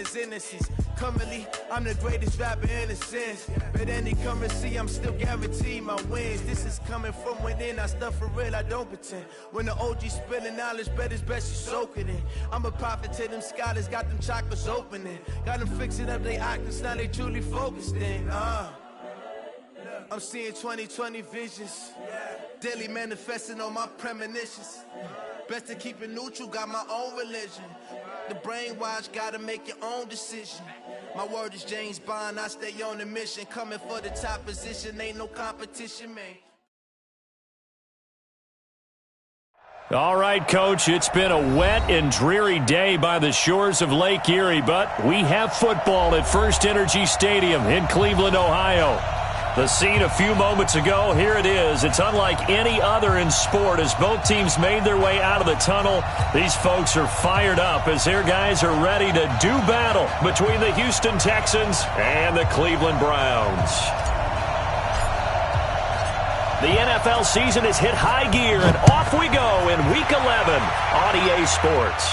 his innocence. Currently, I'm the greatest rapper in a sense. But any currency, I'm still guaranteed my wins. This is coming from within, I stuff for real, I don't pretend. When the OG spilling knowledge, bet it's best you soak it in. I'm a prophet to them scholars, got them chakras opening. Got them fixing up they octaves, now they truly focused in. I'm seeing 2020 visions. Daily manifesting on my premonitions. Best to keep it neutral, got my own religion. The brainwash, gotta make your own decision. My word is James Bond, I stay on the mission. Coming for the top position, ain't no competition, man. All right, Coach, it's been a wet and dreary day by the shores of Lake Erie, but we have football at First Energy Stadium in Cleveland, Ohio. The scene a few moments ago, here it is. It's unlike any other in sport as both teams made their way out of the tunnel. These folks are fired up as their guys are ready to do battle between the Houston Texans and the Cleveland Browns. The NFL season has hit high gear, and off we go in Week 11 on EA Sports.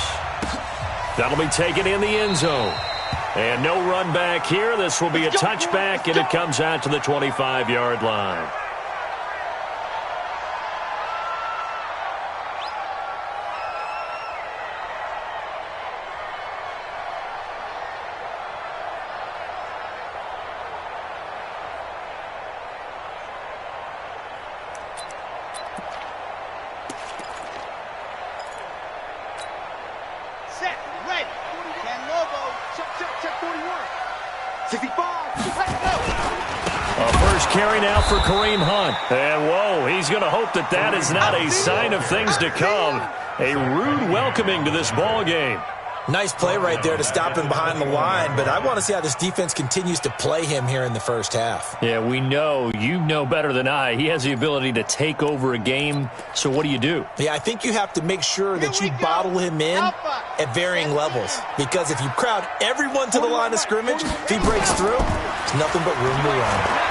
That'll be taken in the end zone. And no run back here. This will be a touchback, and it comes out to the 25-yard line. Carry now for Kareem Hunt. And, whoa, he's going to hope that that is not a sign of things to come. A rude welcoming to this ball game. Nice play right there to stop him behind the line, but I want to see how this defense continues to play him here in the first half. Yeah, we know. You know better than I. He has the ability to take over a game, so what do you do? Yeah, I think you have to make sure that you bottle him in at varying levels, because if you crowd everyone to the line of scrimmage, if he breaks through, there's nothing but room to run.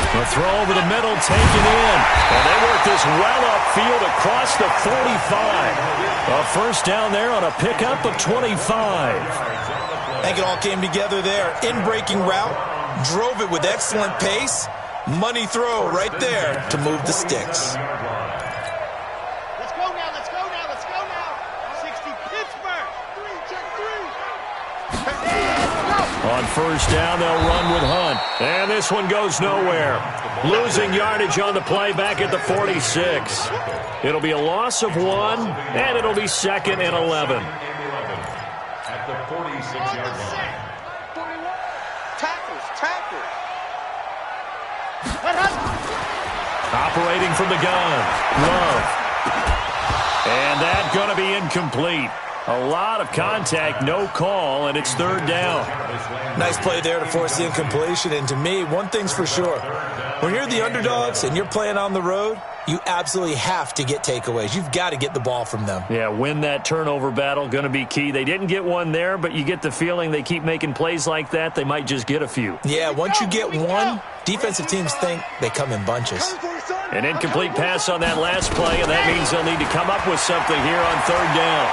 The throw over the middle, taken in. And they work this well upfield across the 45. A first down there on a pickup of 25. I think it all came together there. In-breaking route, drove it with excellent pace. Money throw right there to move the sticks. Let's go now, let's go now, let's go now. 60 Pittsburgh. 3, check 3. On first down, they'll run with Hunt. And this one goes nowhere. Losing yardage on the play back at the 46. It'll be a loss of 1, and it'll be 2nd and 11. At the 46-yard line. Tackles. Operating from the gun. Love. And that's going to be incomplete. A lot of contact, no call, and it's third down. Nice play there to force the incompletion. And to me, one thing's for sure. When you're the underdogs and you're playing on the road, you absolutely have to get takeaways. You've got to get the ball from them. Yeah, win that turnover battle, going to be key. They didn't get one there, but you get the feeling they keep making plays like that, they might just get a few. Yeah, once you get one, defensive teams think they come in bunches. An incomplete pass on that last play, and that means they'll need to come up with something here on third down.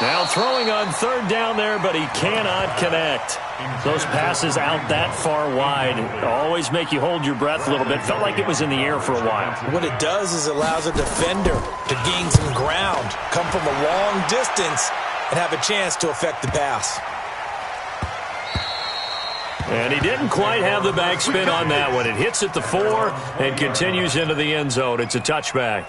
Now throwing on third down there, but he cannot connect. Those passes out that far wide always make you hold your breath a little bit. Felt like it was in the air for a while. What it does is allows a defender to gain some ground, come from a long distance, and have a chance to affect the pass. And he didn't quite have the backspin on that one. It hits at the 4 and continues into the end zone. It's a touchback.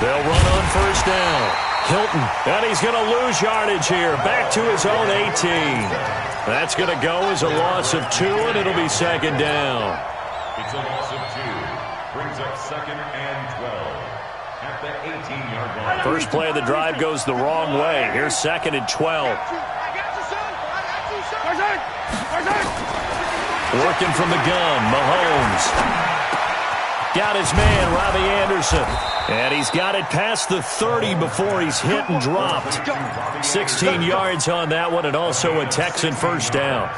They'll run on first down. Hilton, and he's going to lose yardage here. Back to his own 18. That's going to go as a loss of 2, and it'll be second down. It's a loss of 2. Brings up 2nd and 12 at the 18-yard line. First play of the drive goes the wrong way. Here's 2nd and 12. Working from the gun, Mahomes. Got his man, Robbie Anderson. And he's got it past the 30 before he's hit and dropped. 16 yards on that one, and also a Texan first down.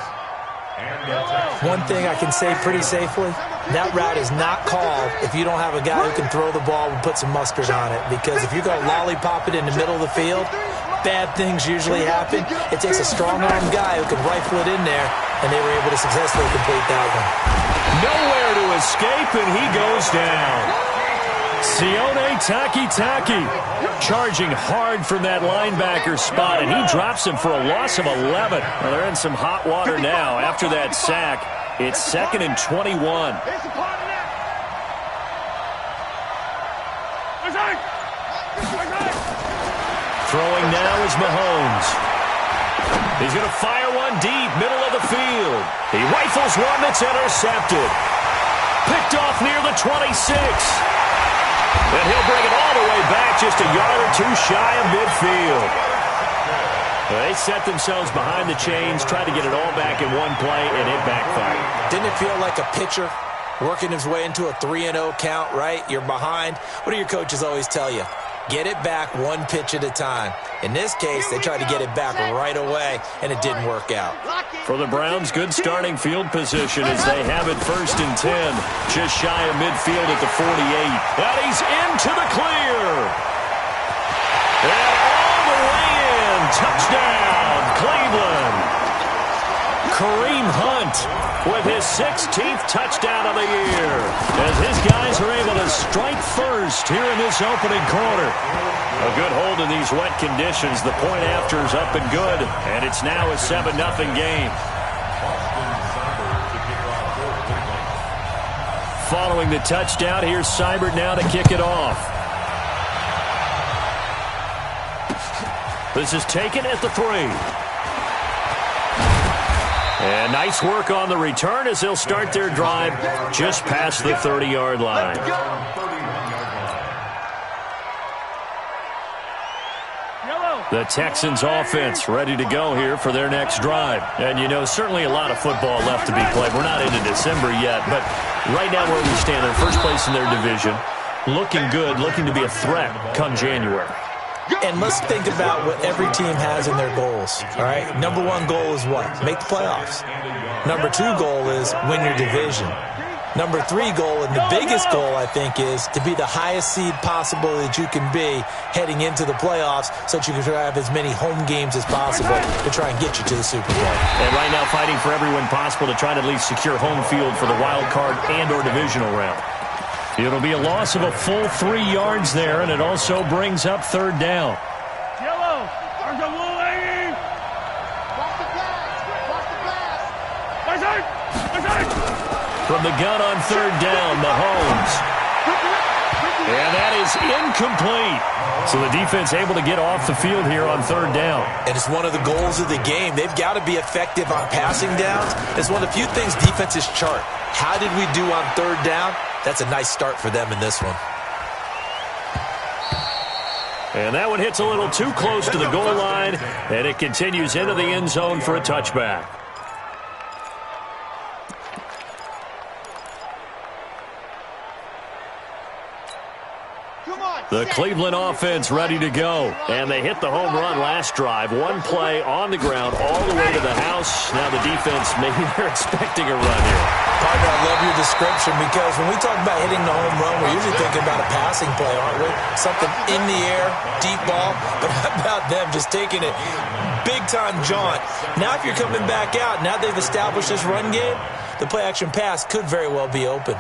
One thing I can say pretty safely, that route is not called if you don't have a guy who can throw the ball and put some mustard on it. Because if you're going to lollipop it in the middle of the field, bad things usually happen. It takes a strong-armed guy who can rifle it in there, and they were able to successfully complete that one. Nowhere to escape, and he goes down. Sione Takitaki charging hard from that linebacker spot, and he drops him for a loss of 11. Well, they're in some hot water now after that sack. It's 2nd and 21. Throwing now is Mahomes. He's going to fire one deep, middle of the field. He rifles one that's intercepted. Picked off near the 26. And he'll bring it all the way back, just a yard or two shy of midfield. They set themselves behind the chains, tried to get it all back in one play, and it backfired. Didn't it feel like a pitcher working his way into a 3-0 count, right? You're behind. What do your coaches always tell you? Get it back one pitch at a time. In this case, they tried to get it back right away, and it didn't work out. For the Browns, good starting field position as they have it 1st and 10. Just shy of midfield at the 48. And he's into the clear. And all the way in. Touchdown, Cleveland. Kareem Hunt with his 16th touchdown of the year as his guys are able to strike first here in this opening quarter. A good hold in these wet conditions. The point after is up and good, and it's now a 7-0 game. Following the touchdown, here's Seibert now to kick it off. This is taken at the 3. And nice work on the return as they'll start their drive just past the 30-yard line. The Texans offense ready to go here for their next drive. And, you know, certainly a lot of football left to be played. We're not into December yet, but right now where we stand, they're first place in their division, looking good, looking to be a threat come January. And let's think about what every team has in their goals, all right? Number 1 goal is what? Make the playoffs. Number 2 goal is win your division. Number 3 goal, and the biggest goal, I think, is to be the highest seed possible that you can be heading into the playoffs so that you can have as many home games as possible to try and get you to the Super Bowl. And right now fighting for every win possible to try to at least secure home field for the wild card and or divisional round. It'll be a loss of a full 3 yards there, and it also brings up 3rd down. Yellow, there's a blue lady. Watch the pass. From the gun on 3rd down, Mahomes. And that is incomplete. So the defense able to get off the field here on 3rd down. And it's one of the goals of the game. They've got to be effective on passing downs. It's one of the few things defenses chart. How did we do on 3rd down? That's a nice start for them in this one. And that one hits a little too close to the goal line, and it continues into the end zone for a touchback. The Cleveland offense ready to go. And they hit the home run last drive. One play on the ground all the way to the house. Now the defense, maybe they're expecting a run here. Partner, I love your description because when we talk about hitting the home run, we're usually thinking about a passing play, aren't we? Something in the air, deep ball. But how about them just taking it big-time jaunt? Now if you're coming back out, now they've established this run game, the play-action pass could very well be open.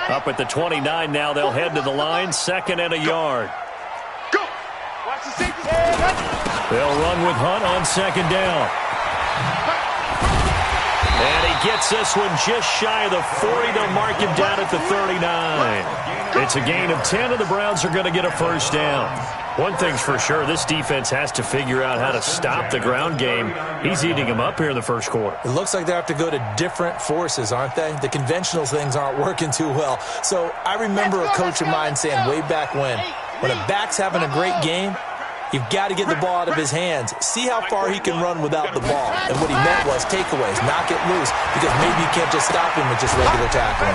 Up at the 29 now, they'll head to the line, 2nd and a yard. Go! Watch the safety. They'll run with Hunt on 2nd down. And he gets this one just shy of the 40 to mark him down at the 39. It's a gain of 10, and the Browns are going to get a first down. One thing's for sure, this defense has to figure out how to stop the ground game. He's eating them up here in the first quarter. It looks like they have to go to different forces, aren't they? The conventional things aren't working too well. So I remember a coach of mine saying way back when a back's having a great game, You've got to get the ball out of his hands. See how far he can run without the ball. And what he meant was takeaways, knock it loose, because maybe you can't just stop him with just regular tackling.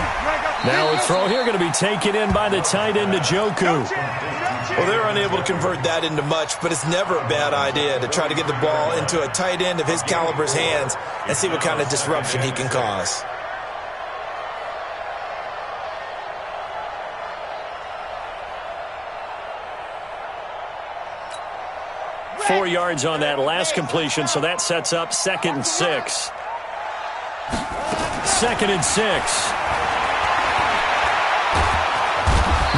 Now a throw here going to be taken in by the tight end, Njoku. Well, they're unable to convert that into much, but it's never a bad idea to try to get the ball into a tight end of his caliber's hands and see what kind of disruption he can cause. .4 yards on that last completion, so that sets up 2nd and 6. 2nd and 6.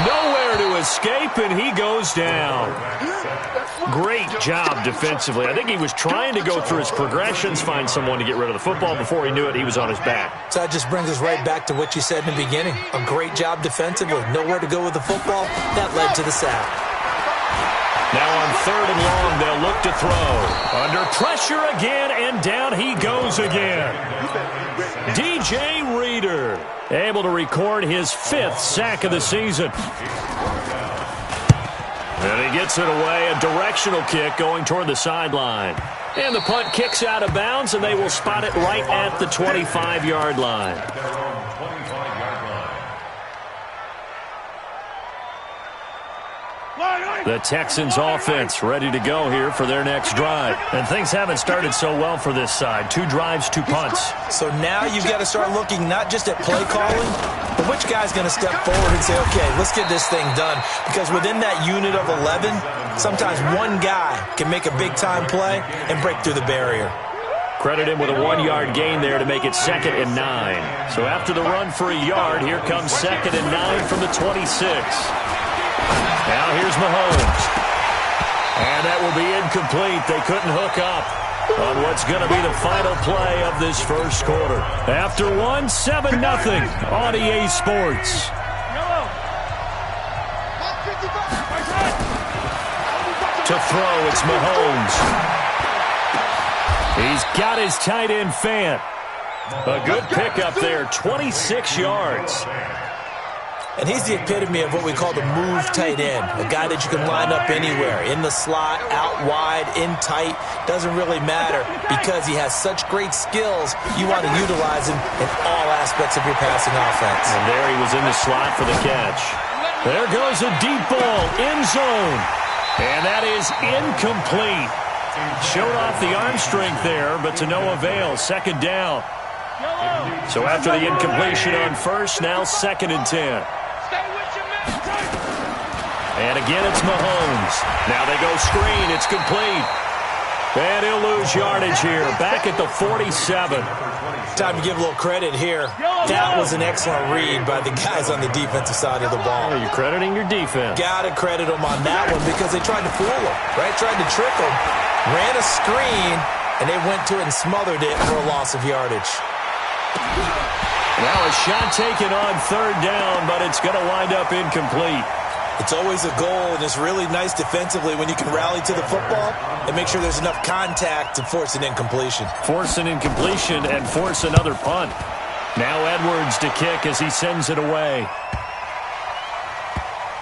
Nowhere to escape, and he goes down. Great job defensively. I think he was trying to go through his progressions, find someone to get rid of the football. Before he knew it, he was on his back. So that just brings us right back to what you said in the beginning. A great job defensively. Nowhere to go with the football. That led to the sack. Now on 3rd and long, they'll look to throw. Under pressure again, and down he goes again. DJ Reader able to record his 5th sack of the season. And he gets it away, a directional kick going toward the sideline. And the punt kicks out of bounds, and they will spot it right at the 25-yard line. The Texans offense ready to go here for their next drive. And things haven't started so well for this side. 2 drives, 2 punts. So now you've got to start looking not just at play calling, but which guy's going to step forward and say, okay, let's get this thing done. Because within that unit of 11, sometimes one guy can make a big-time play and break through the barrier. Credit him with a 1-yard gain there to make it 2nd and 9. So after the run for a yard, here comes 2nd and 9 from the 26. Now here's Mahomes. And that will be incomplete. They couldn't hook up on what's going to be the final play of this first quarter. After 1, 7-0 on EA Sports. To throw, it's Mahomes. He's got his tight end Fant. A good pickup there, 26 yards. And he's the epitome of what we call the move tight end, a guy that you can line up anywhere, in the slot, out wide, in tight, doesn't really matter because he has such great skills. You want to utilize him in all aspects of your passing offense. And there he was in the slot for the catch. There goes a deep ball, end zone, and that is incomplete. Showed off the arm strength there, but to no avail. 2nd down. So after the incompletion on 1st, now 2nd and 10. And again, it's Mahomes. Now they go screen. It's complete. And he'll lose yardage here. Back at the 47. Time to give a little credit here. That was an excellent read by the guys on the defensive side of the ball. You're crediting your defense. Got to credit them on that one because they tried to fool him, right? Tried to trick him. Ran a screen, and they went to it and smothered it for a loss of yardage. Now a shot taken on 3rd down, but it's going to wind up incomplete. It's always a goal, and it's really nice defensively when you can rally to the football and make sure there's enough contact to force an incompletion. Force an incompletion and force another punt. Now Edwards to kick as he sends it away.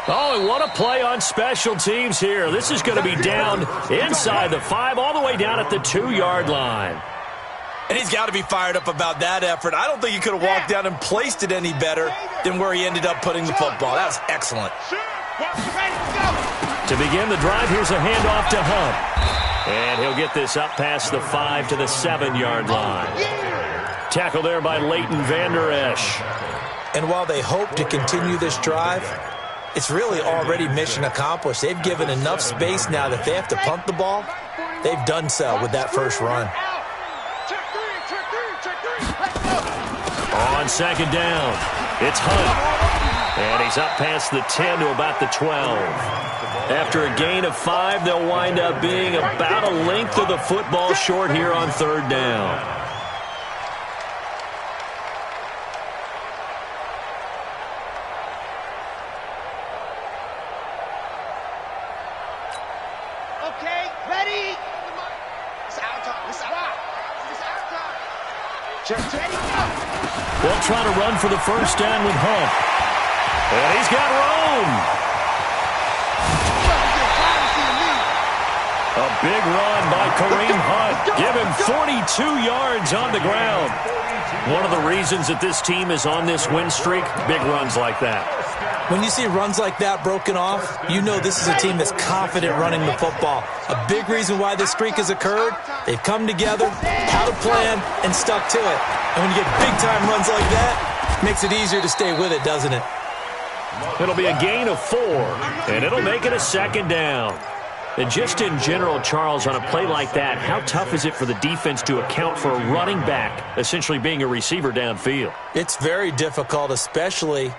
Oh, and what a play on special teams here. This is going to be down inside the 5, all the way down at the 2-yard line. And he's got to be fired up about that effort. I don't think he could have walked down and placed it any better than where he ended up putting the football. That was excellent. To begin the drive, here's a handoff to Hunt. And he'll get this up past the 5 to the 7-yard line. Tackle there by Leighton Vander Esch. And while they hope to continue this drive, it's really already mission accomplished. They've given enough space now that they have to punt the ball. They've done so with that first run. On 2nd down, it's Hunt. And he's up past the 10 to about the 12. After a gain of 5, they'll wind up being about a length of the football short here on 3rd down. Okay, ready? It's our time. It's our time. Ready, go. They'll try to run for the first down with Hunt. And he's got room. A big run by Kareem Hunt. Give him 42 yards on the ground. One of the reasons that this team is on this win streak, big runs like that. When you see runs like that broken off, you know this is a team that's confident running the football. A big reason why this streak has occurred, they've come together, had a plan, and stuck to it. And when you get big-time runs like that, it makes it easier to stay with it, doesn't it? It'll be a gain of 4, and it'll make it a second down. And just in general, Charles, on a play like that, how tough is it for the defense to account for a running back essentially being a receiver downfield? It's very difficult, especially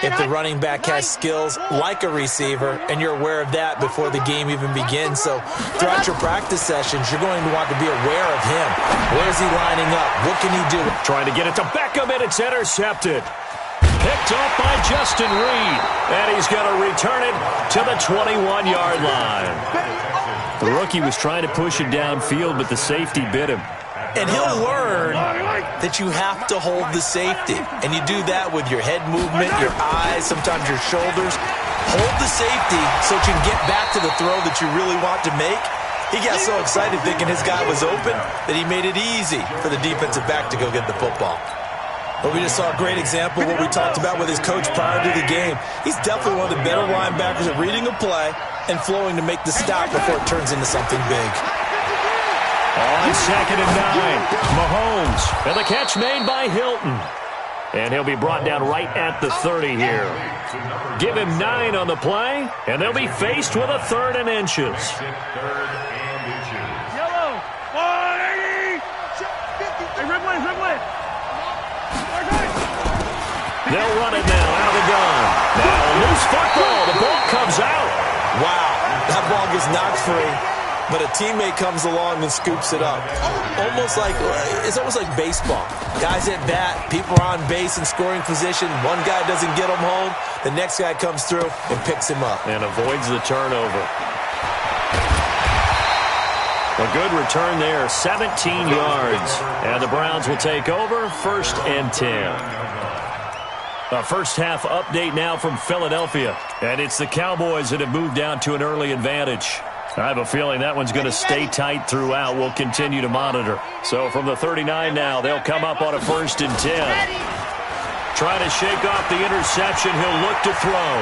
if the running back has skills like a receiver, and you're aware of that before the game even begins. So throughout your practice sessions, you're going to want to be aware of him. Where is he lining up? What can he do? Trying to get it to Beckham, and it's intercepted. Picked off by Justin Reed, and he's going to return it to the 21-yard line. The rookie was trying to push it downfield, but the safety bit him. And he'll learn that you have to hold the safety. And you do that with your head movement, your eyes, sometimes your shoulders. Hold the safety so that you can get back to the throw that you really want to make. He got so excited thinking his guy was open that he made it easy for the defensive back to go get the football. But we just saw a great example of what we talked about with his coach prior to the game. He's definitely one of the better linebackers at reading a play and flowing to make the stop before it turns into something big. On 2nd and 9, Mahomes, and the catch made by Hilton. And he'll be brought down right at the 30 here. Give him 9 on the play, and they'll be faced with a 3rd and inches. Yellow, 180. Hey, Ridley. They'll run it now out of the gun. Now loose football. The ball comes out. Wow, that ball gets knocked free, but a teammate comes along and scoops it up. It's almost like baseball. Guys at bat, people are on base in scoring position. One guy doesn't get him home. The next guy comes through and picks him up. And avoids the turnover. A good return there, 17 yards. And the Browns will take over, 1st and 10. A first-half update now from Philadelphia. And it's the Cowboys that have moved down to an early advantage. I have a feeling that one's going to stay tight throughout. We'll continue to monitor. So from the 39 now, they'll come up on a 1st and 10. Trying to shake off the interception. He'll look to throw.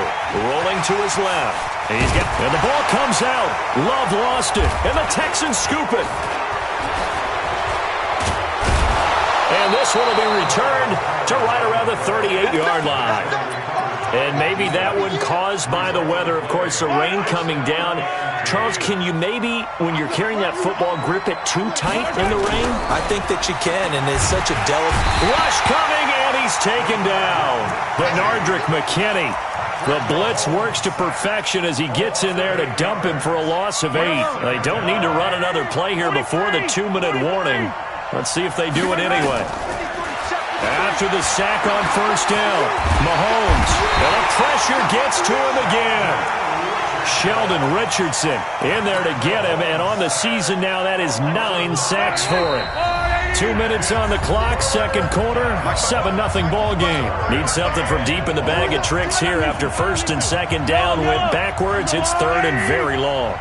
Rolling to his left. And the ball comes out. Love lost it. And the Texans scoop it. And this one will be returned to right around the 38-yard line. And maybe that one caused by the weather. Of course, the rain coming down. Charles, can you maybe, when you're carrying that football, grip it too tight in the rain? I think that you can, and it's such a delicate... Rush coming, and he's taken down. Bernardrick McKinney. The blitz works to perfection as he gets in there to dump him for a loss of 8. They don't need to run another play here before the 2-minute warning. Let's see if they do it anyway. After the sack on 1st down, Mahomes, and the pressure gets to him again. Sheldon Richardson in there to get him, and on the season now, that is 9 sacks for him. 2 minutes on the clock, 2nd quarter, 7-0 ball game. Need something from deep in the bag of tricks here after 1st and 2nd down went backwards. It's 3rd and very long.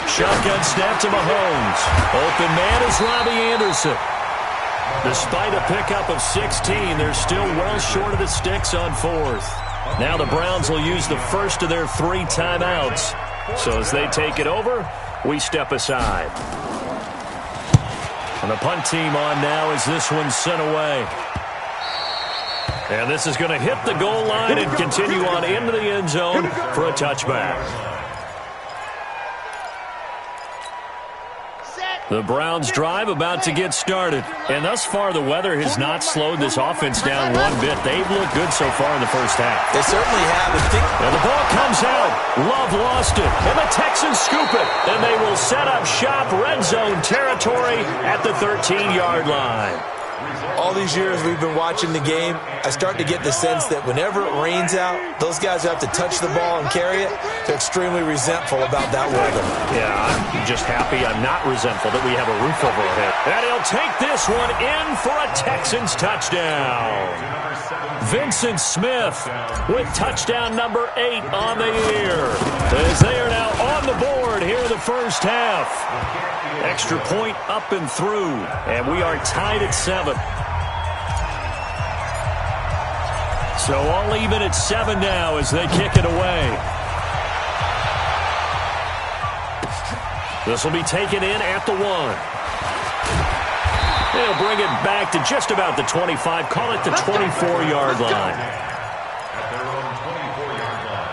Shotgun snap to Mahomes. Open man is Robbie Anderson. Despite a pickup of 16, they're still well short of the sticks on 4th. Now the Browns will use the first of their 3 timeouts. So as they take it over, we step aside. And the punt team on now as this one's sent away. And this is going to hit the goal line and continue on into the end zone for a touchback. The Browns drive about to get started. And thus far, the weather has not slowed this offense down one bit. They've looked good so far in the first half. They certainly have. And the ball comes out. Love lost it. And the Texans scoop it. And they will set up shop red zone territory at the 13-yard line. All these years we've been watching the game, I start to get the sense that whenever it rains out, those guys who have to touch the ball and carry it, they're extremely resentful about that weather. Yeah, I'm just happy I'm not resentful that we have a roof over our head. And he'll take this one in for a Texans touchdown. Vincent Smith with touchdown number 8 on the year. As they are now on the board here in the the first half. Extra point up and through, and we are tied at 7. So all even at 7 now as they kick it away. This will be taken in at the 1. They'll bring it back to just about the 25, call it the 24-yard line. At their own 24-yard line.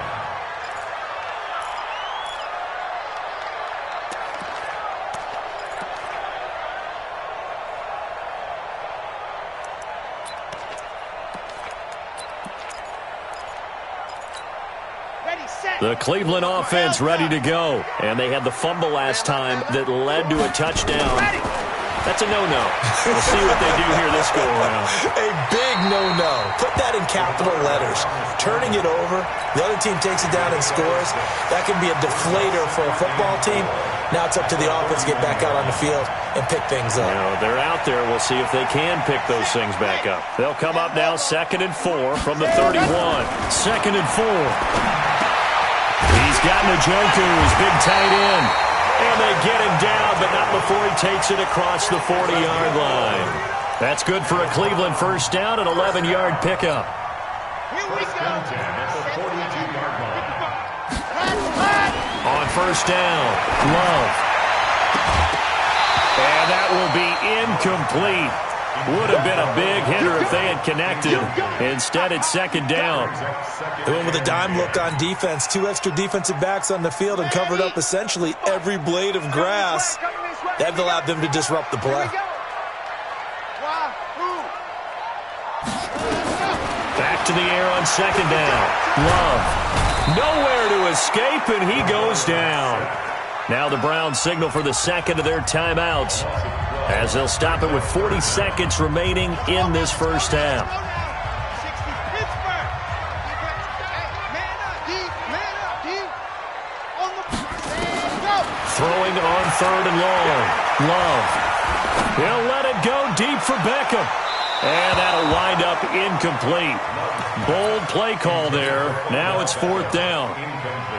Ready, set. The Cleveland offense ready to go. And they had the fumble last time that led to a touchdown. That's a no-no. We'll see what they do here this go-around. A big no-no. Put that in capital letters. Turning it over, the other team takes it down and scores. That can be a deflator for a football team. Now it's up to the offense to get back out on the field and pick things up. Now, they're out there. We'll see if they can pick those things back up. They'll come up now 2nd and 4 from the 31. 2nd and 4. He's got Njoku, his big tight end. And they get him down, but not before he takes it across the 40-yard line. That's good for a Cleveland first down, an 11-yard pickup. Here we go. At the 42-yard line. On first down, Love. And that will be incomplete. Would have been a big hitter if they had connected. Instead, it's 2nd down. They went with a dime look on defense. 2 extra defensive backs on the field and covered up essentially every blade of grass. That allowed them to disrupt the play. Back to the air on 2nd down. Love. Nowhere to escape, and he goes down. Now the Browns signal for the 2nd of their timeouts, as they'll stop it with 40 seconds remaining in this first half. 60 Pittsburgh. Man up, D. On the go. Throwing on 3rd and long. Love. He'll let it go deep for Beckham. And that'll wind up incomplete. Bold play call there. Now it's 4th down.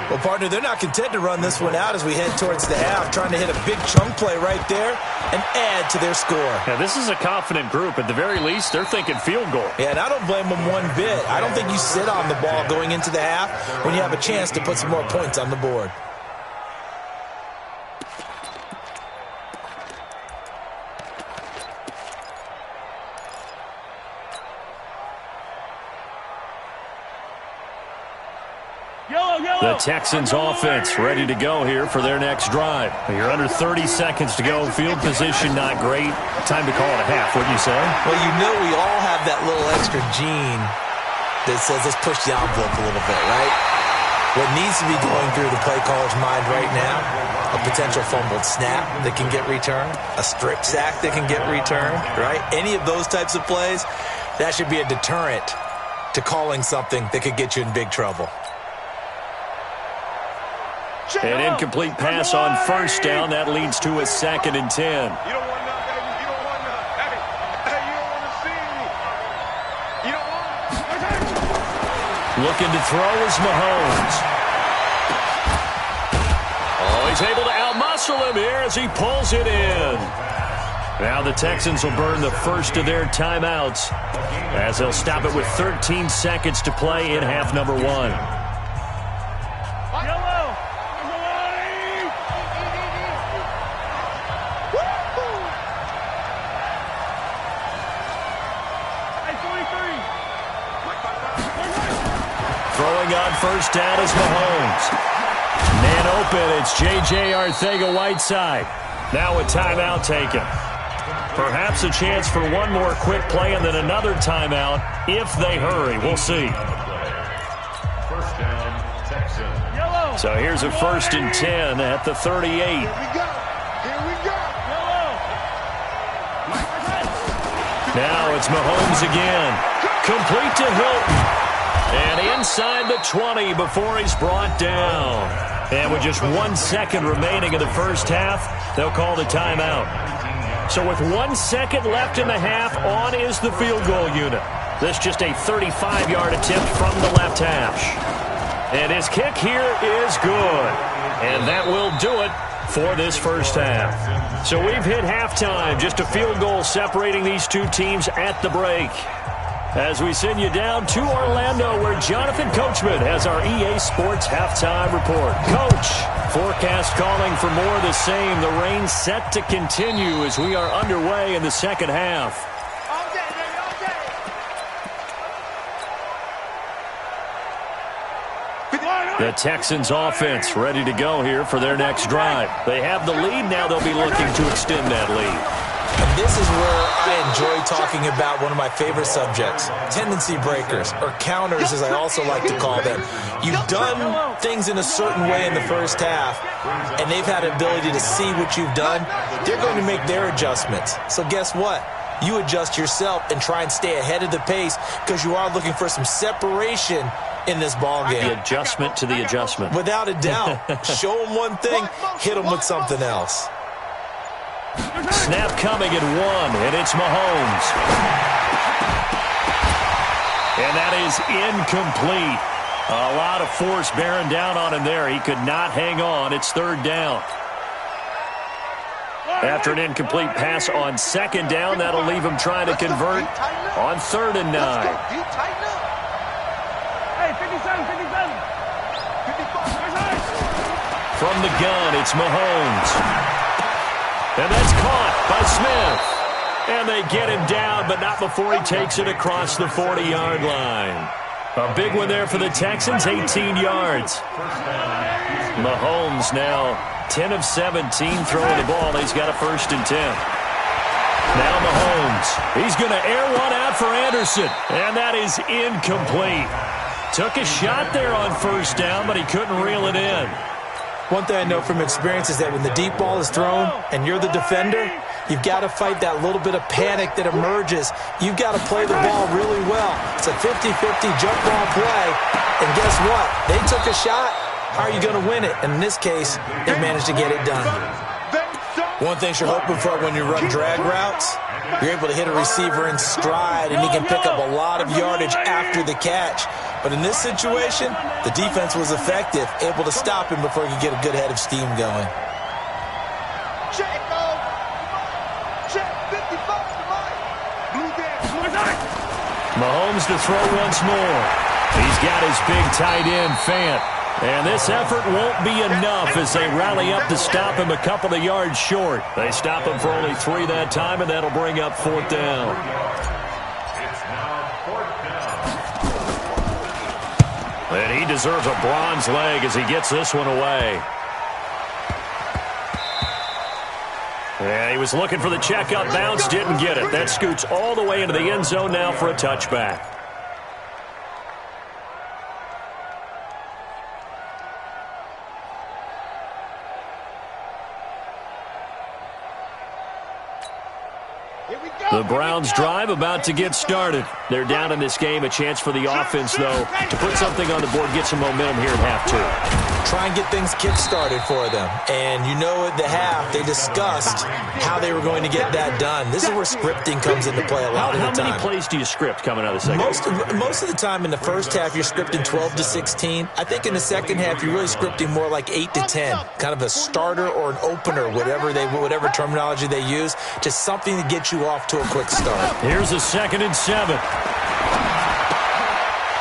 Well, partner, they're not content to run this one out as we head towards the half, trying to hit a big chunk play right there and add to their score. Now, this is a confident group. At the very least, they're thinking field goal. Yeah, and I don't blame them one bit. I don't think you sit on the ball going into the half when you have a chance to put some more points on the board. The Texans offense ready to go here for their next drive. You're under 30 seconds to go. Field position not great. Time to call it a half, wouldn't you say? Well, you know we all have that little extra gene that says let's push the envelope a little bit, right? What needs to be going through the play caller's mind right now, a potential fumbled snap that can get returned, a strip sack that can get returned, right? Any of those types of plays, that should be a deterrent to calling something that could get you in big trouble. An incomplete pass on first down. That leads to a 2nd and 10. You don't want none, baby. You don't want none. Hey, you don't want to see me. You don't want. Looking to throw is Mahomes. Oh, he's able to outmuscle him here as he pulls it in. Now the Texans will burn the first of their timeouts as they'll stop it with 13 seconds to play in half number 1. Throwing on first down is Mahomes. Man open, it's J.J. Arcega-Whiteside. Now a timeout taken. Perhaps a chance for one more quick play and then another timeout if they hurry. We'll see. First down, Texans. So here's a 1st and 10 at the 38. Here we go. Now it's Mahomes again. Complete to Hilton. And inside the 20 before he's brought down. And with just 1 second remaining in the first half, they'll call the timeout. So with 1 second left in the half, on is the field goal unit. This just a 35-yard attempt from the left hash. And his kick here is good. And that will do it for this first half. So we've hit halftime, just a field goal separating these two teams at the break. As we send you down to Orlando, where Jonathan Coachman has our EA Sports halftime report. Coach, forecast calling for more of the same. The rain set to continue as we are underway in the second half. The Texans offense ready to go here for their next drive. They have the lead. Now they'll be looking to extend that lead. And this is where I enjoy talking about one of my favorite subjects, tendency breakers, or counters as I also like to call them. You've done things in a certain way in the first half, and they've had an ability to see what you've done. They're going to make their adjustments. So guess what? You adjust yourself and try and stay ahead of the pace because you are looking for some separation in this ball game. The adjustment to the adjustment. Without a doubt. Show them one thing, hit them with something else. Snap coming at 1, and it's Mahomes. And that is incomplete. A lot of force bearing down on him there. He could not hang on. It's third down. After an incomplete pass on second down, that'll leave him trying to convert on 3rd and 9. From the gun, it's Mahomes. And that's caught by Smith. And they get him down, but not before he takes it across the 40-yard line. A big one there for the Texans, 18 yards. Mahomes now 10 of 17 throwing the ball. He's got a 1st and 10. Now Mahomes. He's going to air one out for Anderson. And that is incomplete. Took a shot there on 1st down, but he couldn't reel it in. One thing I know from experience is that when the deep ball is thrown and you're the defender, you've got to fight that little bit of panic that emerges. You've got to play the ball really well. It's a 50-50 jump ball play. And guess what? They took a shot. How are you going to win it? And in this case, they managed to get it done. One thing you're hoping for when you run drag routes, you're able to hit a receiver in stride, and he can pick up a lot of yardage after the catch. But in this situation, the defense was effective, able to stop him before he could get a good head of steam going. Mahomes to throw once more. He's got his big tight end, Fant. And this effort won't be enough as they rally up to stop him a couple of yards short. They stop him for only 3 that time, and that'll bring up 4th down. It's now 4th down. And he deserves a bronze leg as he gets this one away. And he was looking for the checkup bounce, didn't get it. That scoots all the way into the end zone now for a touchback. The Browns drive about to get started. They're down in this game. A chance for the offense, though, to put something on the board, get some momentum here at half 2. Try and get things kick-started for them. And you know at the half, they discussed how they were going to get that done. This is where scripting comes into play a lot of the time. How many plays do you script coming out of the second half? Most of the time in the first half, you're scripting 12 to 16. I think in the second half, you're really scripting more like 8 to 10. Kind of a starter or an opener, whatever terminology they use. Just something to get you off to a quick start. Here's a 2nd and 7.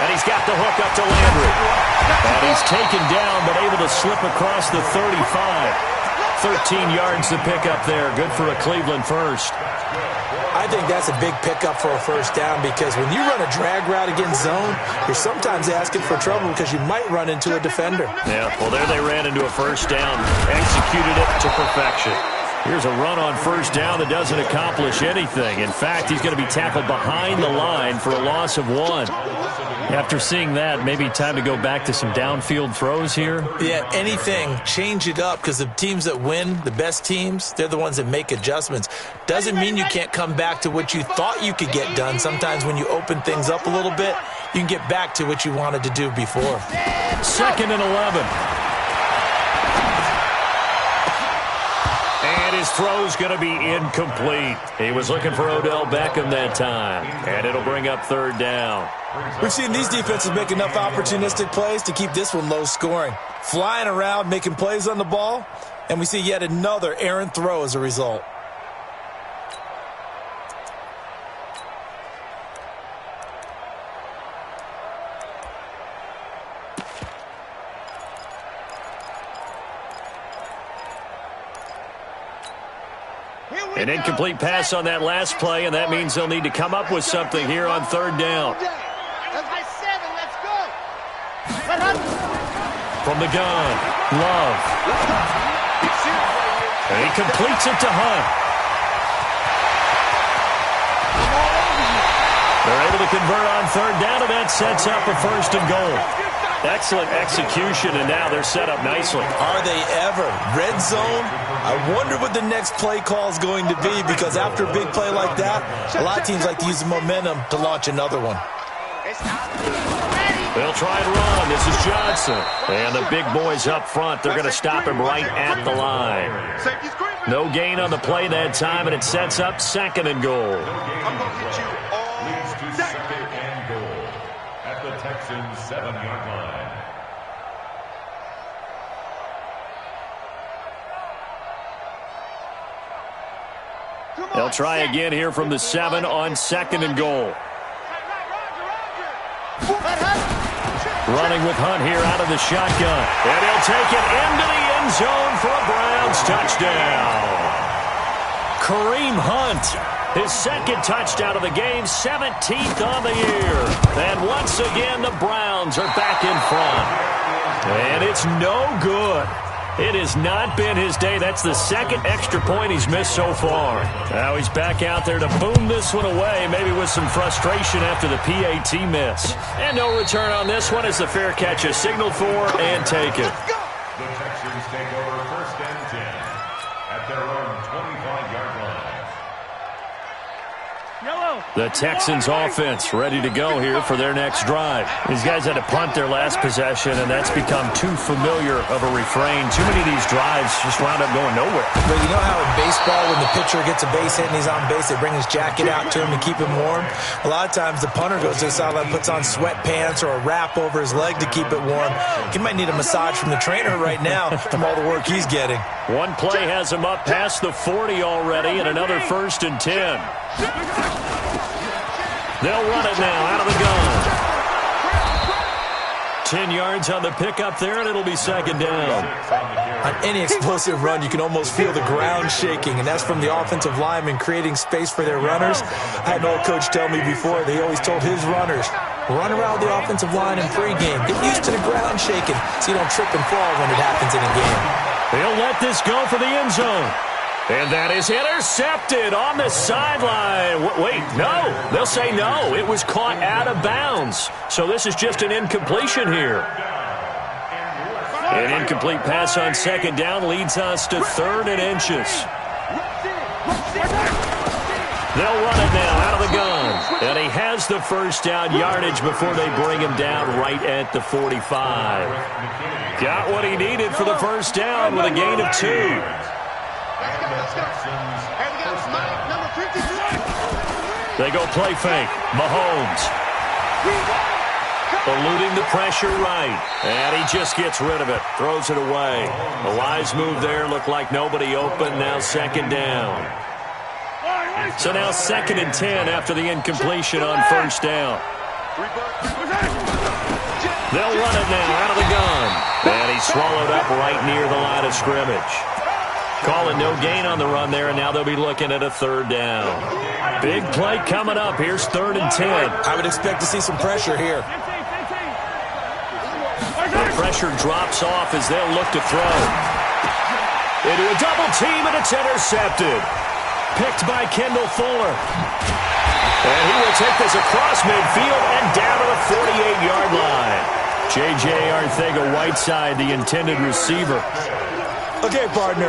And he's got the hook up to Landry. And he's taken down, but able to slip across the 35. 13 yards to pick up there. Good for a Cleveland first. I think that's a big pickup for a 1st down because when you run a drag route against zone, you're sometimes asking for trouble because you might run into a defender. Yeah, well, there they ran into a 1st down. Executed it to perfection. Here's a run on 1st down that doesn't accomplish anything. In fact, he's going to be tackled behind the line for a loss of 1. After seeing that, maybe time to go back to some downfield throws here. Yeah, anything. Change it up because the teams that win, the best teams, they're the ones that make adjustments. Doesn't mean you can't come back to what you thought you could get done. Sometimes when you open things up a little bit, you can get back to what you wanted to do before. 2nd and 11. And his throw's going to be incomplete. He was looking for Odell Beckham that time. And it'll bring up 3rd down. We've seen these defenses make enough opportunistic plays to keep this one low scoring. Flying around, making plays on the ball. And we see yet another errant throw as a result. An incomplete pass on that last play, and that means they'll need to come up with something here on third down. From the gun, Love. And he completes it to Hunt. They're able to convert on third down, and that sets up a first and goal. Excellent execution, and now they're set up nicely. Are they ever? Red zone? I wonder what the next play call is going to be, because after a big play like that, a lot of teams like to use the momentum to launch another one. They'll try and run. This is Johnson. And the big boys up front, they're going to stop him right at the line. No gain on the play that time, and it sets up second and goal. I'm going to hit you all Leads to second and goal at the Texans' 7-yard line. They'll try again here from the 7 on second and goal. Running with Hunt here out of the shotgun. And he'll take it into the end zone for a Browns touchdown. Kareem Hunt, his second touchdown of the game, 17th on the year. And once again, the Browns are back in front. And it's no good. It has not been his day. That's the second extra point he's missed so far. Now he's back out there to boom this one away, maybe with some frustration after the PAT miss. And no return on this one as the fair catch is signaled for and taken. The Texans take over first and 10 at their own 25-yard line. The Texans offense ready to go here for their next drive. These guys had to punt their last possession, and that's become too familiar of a refrain. Too many of these drives just wound up going nowhere. But you know how in baseball, when the pitcher gets a base hit and he's on base, they bring his jacket out to him to keep him warm? A lot of times the punter goes to the sideline, puts on sweatpants or a wrap over his leg to keep it warm. He might need a massage from the trainer right now from all the work he's getting. One play has him up past the 40 already, and another first and 10. They'll run it now out of the gun. 10 yards on the pickup there, and it'll be second down. On any explosive run, you can almost feel the ground shaking, and that's from the offensive linemen creating space for their runners. I had an old coach tell me before, they always told his runners, run around the offensive line in pregame. Get used to the ground shaking so you don't trip and fall when it happens in a game. They'll let this go for the end zone. And that is intercepted on the sideline. Wait, no. They'll say no. It was caught out of bounds. So this is just an incompletion here. An incomplete pass on second down leads us to third and inches. They'll run it now out of the gun. And he has the first down yardage before they bring him down right at the 45. Got what he needed for the first down with a gain of 2. They go play fake. Mahomes. Eluding the pressure right. And he just gets rid of it. Throws it away. A wise move there. Looked like nobody open. Now second down. So now second and 10 after the incompletion on first down. They'll run it now out of the gun. And he's swallowed up right near the line of scrimmage. Calling no gain on the run there, and now they'll be looking at a third down. Big play coming up. Here's third and 10. I would expect to see some pressure here. The pressure drops off as they'll look to throw. Into a double team, and it's intercepted. Picked by Kendall Fuller. And he will take this across midfield and down to the 48-yard line. J.J. Arcega-Whiteside, the intended receiver. Okay, partner,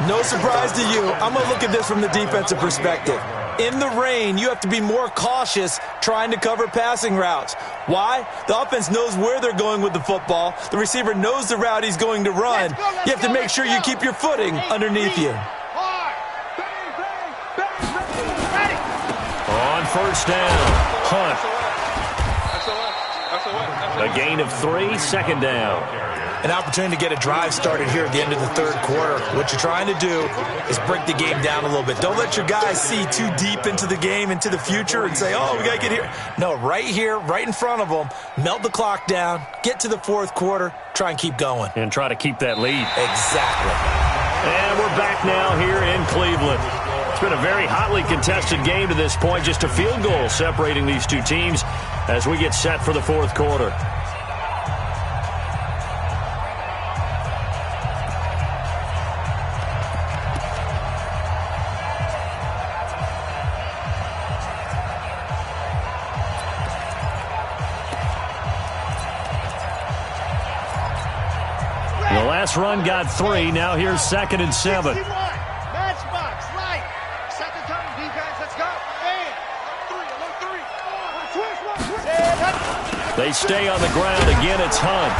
no surprise to you. I'm going to look at this from the defensive perspective. In the rain, you have to be more cautious trying to cover passing routes. Why? The offense knows where they're going with the football. The receiver knows the route he's going to run. You have to make sure you keep your footing underneath you. On first down, Hunt. A gain of 3, second down. an opportunity to get a drive started here at the end of the third quarter. What you're trying to do is break the game down a little bit. Don't let your guys see too deep into the game, into the future, and say, oh, we got to get here. No, right here, right in front of them, melt the clock down, get to the fourth quarter, try and keep going. And try to keep that lead. Exactly. And we're back now here in Cleveland. It's been a very hotly contested game to this point. Just a field goal separating these two teams as we get set for the fourth quarter. The last run got 3. Now here's 2nd and 7. Matchbox, right. Set the tone, defense, let's go. And 3, 3. They stay on the ground. Again, it's Hunt.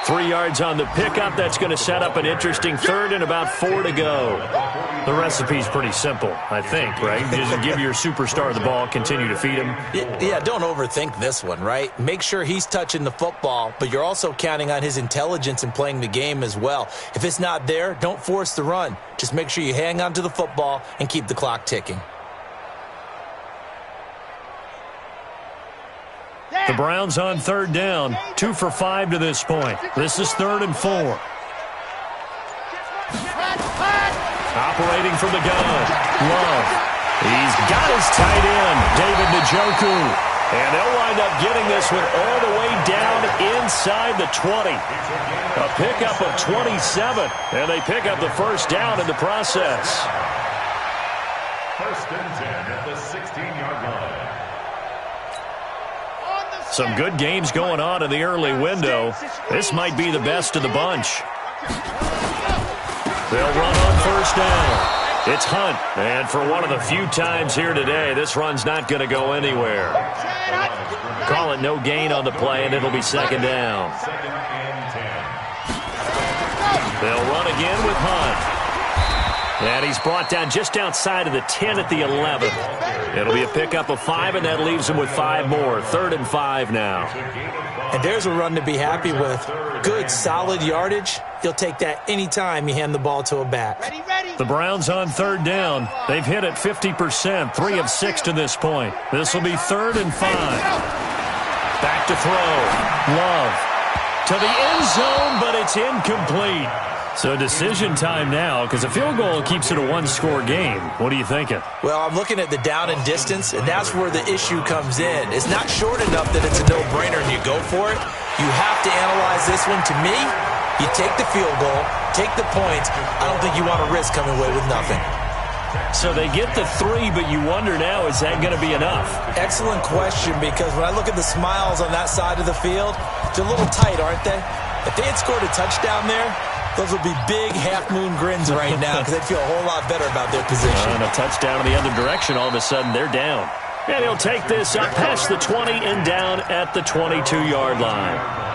3 yards on the pickup. That's going to set up an interesting third and about 4 to go. The recipe's pretty simple, I think, right? Just give your superstar the ball, continue to feed him. Yeah, don't overthink this one, right? Make sure he's touching the football, but you're also counting on his intelligence in playing the game as well. If it's not there, don't force the run. Just make sure you hang on to the football and keep the clock ticking. The Browns on 3rd down, 2 for 5 to this point. This is 3rd and 4. Operating from the gun, Love. He's got his tight end, David Njoku. And they'll wind up getting this one all the way down inside the 20. A pickup of 27, and they pick up the first down in the process. 1st and 10 at the 16-yard line. Some good games going on in the early window. This might be the best of the bunch. They'll run on 1st down. It's Hunt, and for one of the few times here today, this run's not going to go anywhere. Call it no gain on the play, and it'll be 2nd down. 2nd and 10. They'll run again with Hunt. And he's brought down just outside of the 10 at the 11th. It'll be a pickup of 5, and that leaves him with 5 more. 3rd and 5 now. And there's a run to be happy with. Good, solid yardage. You'll take that anytime you hand the ball to a back. The Browns on 3rd down. They've hit it 50%, 3 of 6 to this point. This will be 3rd and 5. Back to throw. Love. To the end zone, but it's incomplete. So decision time now, because a field goal keeps it a one-score game. What are you thinking? Well, I'm looking at the down and distance, and that's where the issue comes in. It's not short enough that it's a no-brainer and you go for it. You have to analyze this one. To me, you take the field goal, take the points. I don't think you want to risk coming away with nothing. So they get the 3, but you wonder now, is that going to be enough? Excellent question, because when I look at the smiles on that side of the field, they're a little tight, aren't they? If they had scored a touchdown there, those would be big half-moon grins right now because they'd feel a whole lot better about their position. And a touchdown in the other direction, all of a sudden they're down. And he'll take this up past the 20 and down at the 22-yard line.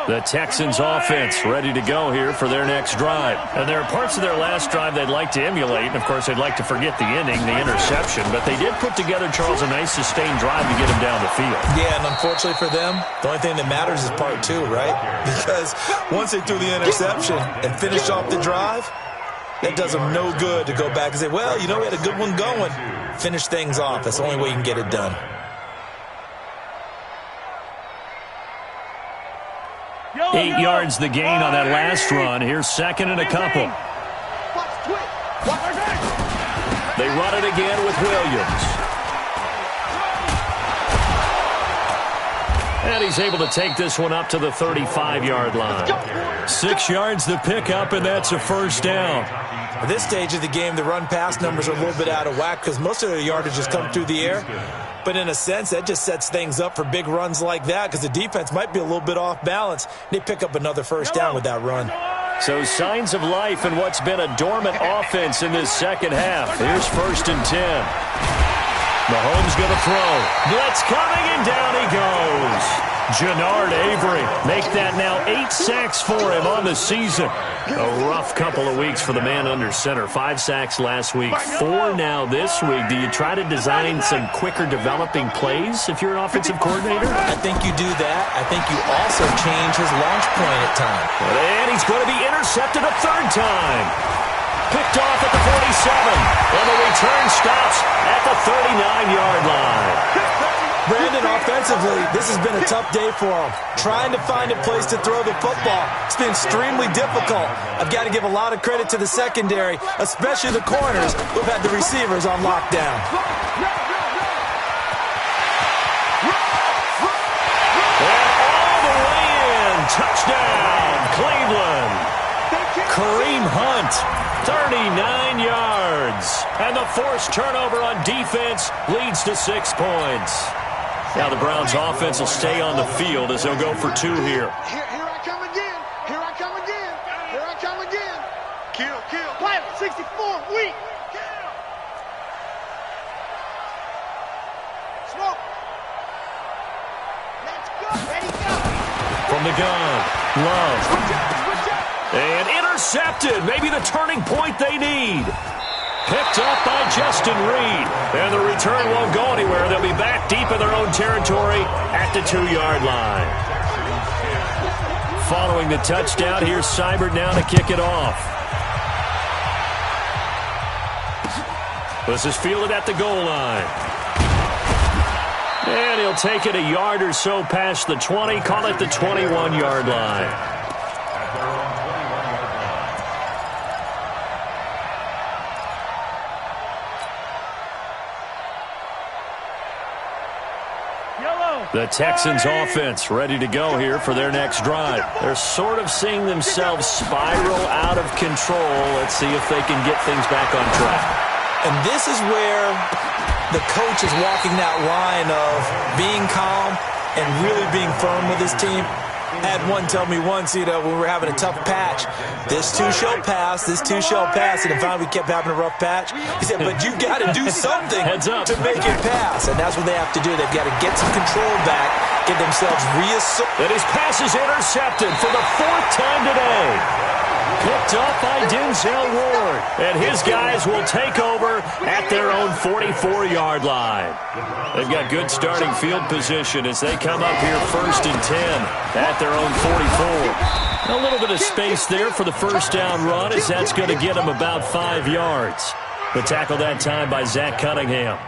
The Texans offense ready to go here for their next drive. And there are parts of their last drive they'd like to emulate. And, of course, they'd like to forget the inning, the interception. But they did put together, Charles, a nice sustained drive to get him down the field. Yeah, and unfortunately for them, the only thing that matters is part 2, right? Because once they threw the interception and finished off the drive, that does them no good to go back and say, well, you know, we had a good one going. Finish things off. That's the only way you can get it done. 8 yards the gain on that last run. Here's 2nd and a couple. They run it again with Williams. And he's able to take this one up to the 35-yard line. 6 yards the pickup, and that's a 1st down. At this stage of the game, the run-pass numbers are a little bit out of whack because most of their yardage has come through the air. But in a sense, that just sets things up for big runs like that because the defense might be a little bit off balance. They pick up another 1st down with that run. So signs of life in what's been a dormant offense in this second half. Here's 1st and 10. Mahomes going to throw. Blitz coming, and down he goes. Jannard Avery, make that now 8 sacks for him on the season. A rough couple of weeks for the man under center. 5 sacks last week, 4 now this week. Do you try to design some quicker developing plays if you're an offensive coordinator? I think you do that. I think you also change his launch point at times. And he's going to be intercepted a 3rd time. Picked off at the 47. And the return stops at the 39-yard line. Brandon, offensively, this has been a tough day for him. Trying to find a place to throw the football. It's been extremely difficult. I've got to give a lot of credit to the secondary, especially the corners who've had the receivers on lockdown. And all the way in. Touchdown, Cleveland. Kareem Hunt, 39 yards. And the forced turnover on defense leads to 6 points. Now the Browns offense will stay on the field as they'll go for 2 here. Here I come again. Here I come again. Here I come again. Kill. Pilot 64, weak. Kill. Smoke. Let's go. Ready, go. From the gun, Love. And intercepted. Maybe the turning point they need. Picked up by Justin Reed. And the return won't go anywhere. They'll be back deep in their own territory at the 2-yard line. Following the touchdown, here's Seibert now to kick it off. This is fielded at the goal line. And he'll take it a yard or so past the 20, call it the 21-yard line. The Texans offense ready to go here for their next drive. They're sort of seeing themselves spiral out of control. Let's see if they can get things back on track. And this is where the coach is walking that line of being calm and really being firm with his team. I had one tell me once, when we were having a tough patch, this too shall pass, this too shall pass, and finally we kept having a rough patch. He said, but you've got to do something to make it pass, and that's what they have to do. They've got to get some control back, get themselves reasserted. And his pass is intercepted for the 4th time today. Picked up by Denzel Ward. And his guys will take over at their own 44-yard line. They've got good starting field position as they come up here 1st and 10 at their own 44. A little bit of space there for the first down run as that's going to get them about 5 yards. The tackle that time by Zach Cunningham.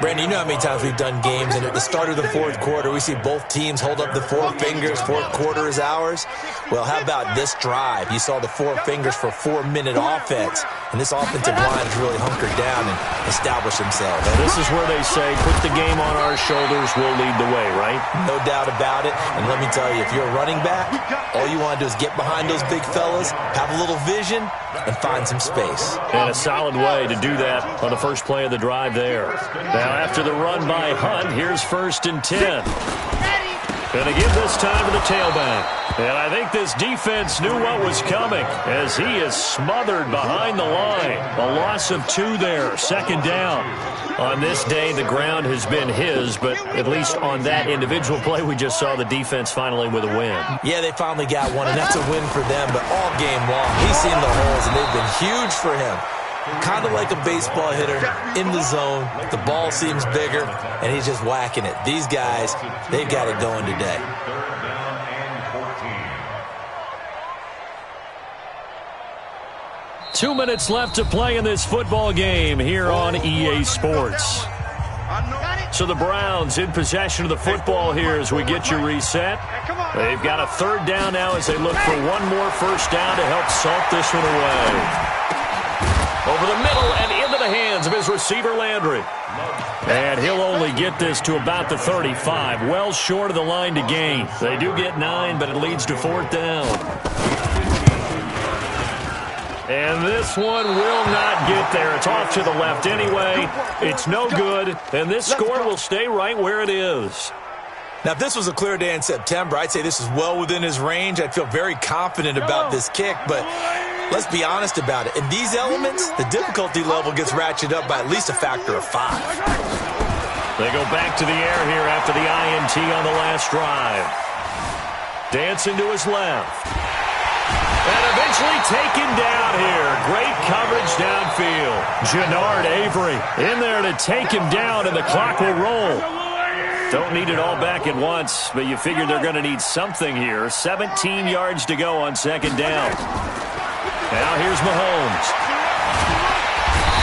Brandon, you know how many times we've done games, and at the start of the 4th quarter, we see both teams hold up the 4 fingers, 4th quarter is ours. Well, how about this drive? You saw the 4 fingers for 4-minute offense, and this offensive line has really hunkered down and established themselves. And this is where they say, put the game on our shoulders, we'll lead the way, right? No doubt about it, and let me tell you, if you're a running back, all you want to do is get behind those big fellas, have a little vision, and find some space. And a solid way to do that on the first play of the drive there. Now after the run by Hunt, here's 1st and 10. Going to give this time to the tailback. And I think this defense knew what was coming as he is smothered behind the line. A loss of 2 there, 2nd down. On this day, the ground has been his, but at least on that individual play, we just saw the defense finally with a win. Yeah, they finally got one, and that's a win for them, but all game long, he's seen the holes, and they've been huge for him. Kind of like a baseball hitter in the zone. The ball seems bigger, and he's just whacking it. These guys, they've got it going today. 3rd down and 14. 2 minutes left to play in this football game here on EA Sports. So the Browns in possession of the football here as we get you reset. They've got a 3rd down now as they look for one more first down to help salt this one away. Over the middle and into the hands of his receiver, Landry. And he'll only get this to about the 35, well short of the line to gain. They do get 9, but it leads to 4th down. And this one will not get there. It's off to the left anyway. It's no good, and this score will stay right where it is. Now, if this was a clear day in September, I'd say this is well within his range. I'd feel very confident about this kick, but let's be honest about it. In these elements, the difficulty level gets ratcheted up by at least a factor of 5. They go back to the air here after the INT on the last drive. Dancing to his left. And eventually taken down here. Great coverage downfield. Jannard Avery in there to take him down, and the clock will roll. Don't need it all back at once, but you figure they're going to need something here. 17 yards to go on second down. Now here's Mahomes.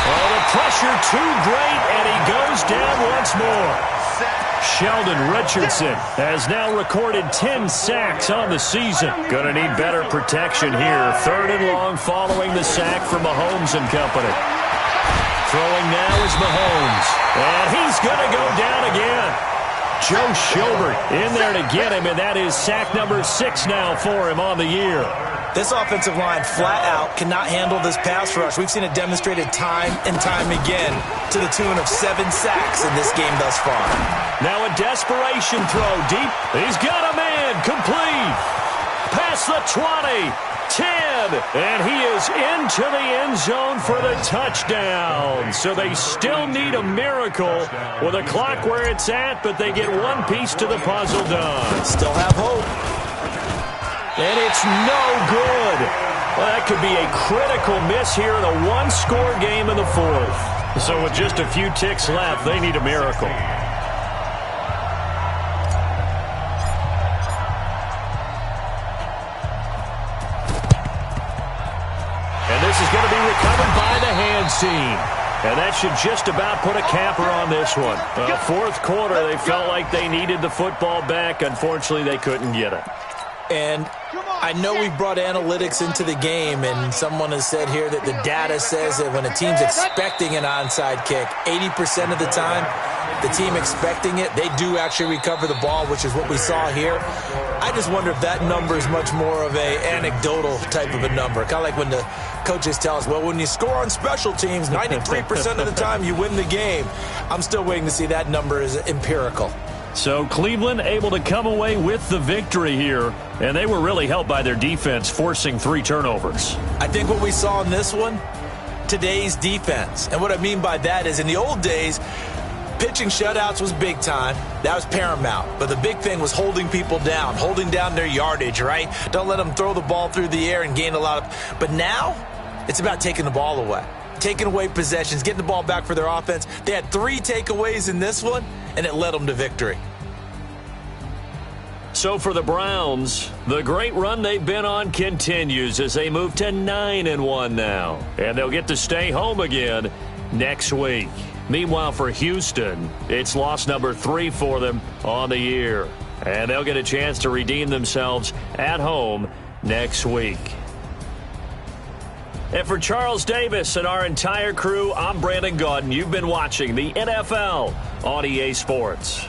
Oh, the pressure too great, and he goes down once more. Sheldon Richardson has now recorded 10 sacks on the season. Going to need better protection here. 3rd and long following the sack from Mahomes and company. Throwing now is Mahomes, and he's going to go down again. Joe Schobert in there to get him, and that is sack number 6 now for him on the year. This offensive line flat out cannot handle this pass rush. We've seen it demonstrated time and time again to the tune of 7 sacks in this game thus far. Now a desperation throw deep. He's got a man complete. Past the 20, 10, and he is into the end zone for the touchdown. So they still need a miracle with a clock where it's at, but they get one piece to the puzzle done. Still have hope. And it's no good. Well, that could be a critical miss here in a one-score game in the 4th. So with just a few ticks left, they need a miracle. And this is going to be recovered by the hands team. And that should just about put a capper on this one. 4th quarter, they felt like they needed the football back. Unfortunately, they couldn't get it. And I know we brought analytics into the game, and someone has said here that the data says that when a team's expecting an onside kick, 80% of the time, the team expecting it, they do actually recover the ball, which is what we saw here. I just wonder if that number is much more of a anecdotal type of a number. Kind of like when the coaches tell us, well, when you score on special teams, 93% of the time you win the game. I'm still waiting to see that number is empirical. So Cleveland able to come away with the victory here, and they were really helped by their defense, forcing 3 turnovers. I think what we saw in this one, today's defense. And what I mean by that is in the old days, pitching shutouts was big time. That was paramount. But the big thing was holding people down, holding down their yardage, right? Don't let them throw the ball through the air and gain a lot of... But now, it's about taking the ball away. Taking away possessions, getting the ball back for their offense. They had 3 takeaways in this one, and it led them to victory. So for the Browns, the great run they've been on continues as they move to 9-1 now. And they'll get to stay home again next week. Meanwhile, for Houston, it's loss number 3 for them on the year. And they'll get a chance to redeem themselves at home next week. And for Charles Davis and our entire crew, I'm Brandon Gaudin. You've been watching the NFL on EA Sports.